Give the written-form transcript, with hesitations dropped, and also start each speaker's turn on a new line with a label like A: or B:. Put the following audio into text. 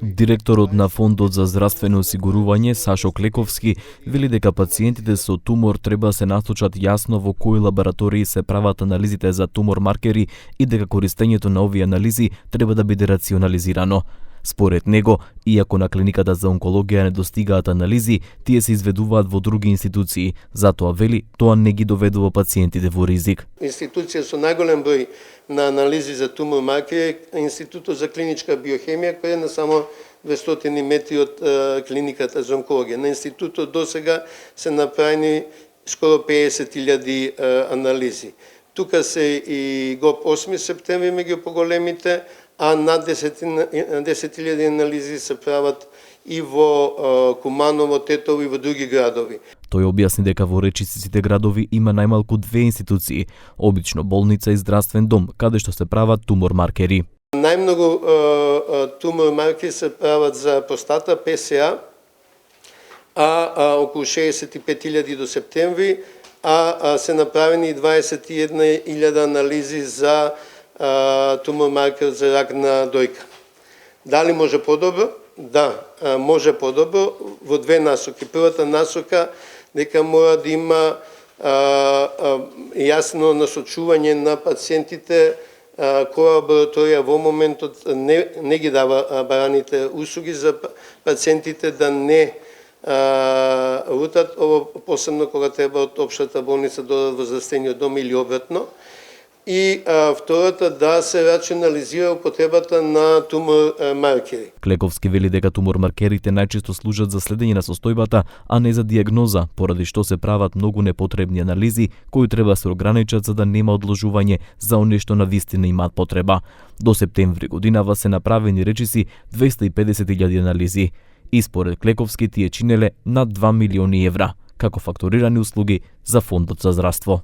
A: Директорот на Фондот за здравствено осигурување Сашо Клековски вели дека пациентите со тумор треба се насочат јасно во кои лаборатории се прават анализите за тумор маркери и дека користењето на овие анализи треба да биде рационализирано. Според него, иако на клиниката за онкологија не достигаат анализи, тие се изведуваат во други институции, затоа вели тоа не ги доведува пациентите во ризик.
B: Институција со најголем број на анализи за тумор маркери е Институтот за клиничка биохемија, кој е на само 200 метри од клиниката за онкологија. На институтот досега се направени скоро 50.000 анализи. Тука се и ГОП 8 септември меѓу поголемите, а над 10.000 анализи се прават и во Куманово, Тетово и во други градови.
A: Тој објасни дека во речисите градови има најмалку 2 институции, обично болница и здравствен дом, каде што се прават тумор маркери.
B: Најмногу тумор маркери се прават за простата, ПСА, а околу 65.000 до септември, а се направени 21.000 анализи за тумор маркер за рак на дојка. Дали може подобро? Да, може подобро во две насоки. Првата насока дека мора да има јасно насочување на пациентите која лабораторија во моментот не ги дава бараните услуги за пациентите да не лутат, посебно кога треба од општата болница додат во здравствениот дом или обратно. И втората да се рационализира употребата на тумор маркери.
A: Клековски вели дека тумор маркерите најчесто служат за следење на состојбата, а не за диагноза, поради што се прават многу непотребни анализи кои треба се ограничат за да нема одложување за оние што навистина имаат потреба. До септември годинава се направени речиси 250.000 анализи. И според Клековски тие чинеле над 2 милиони евра, како фактурирани услуги за Фондот за здравство.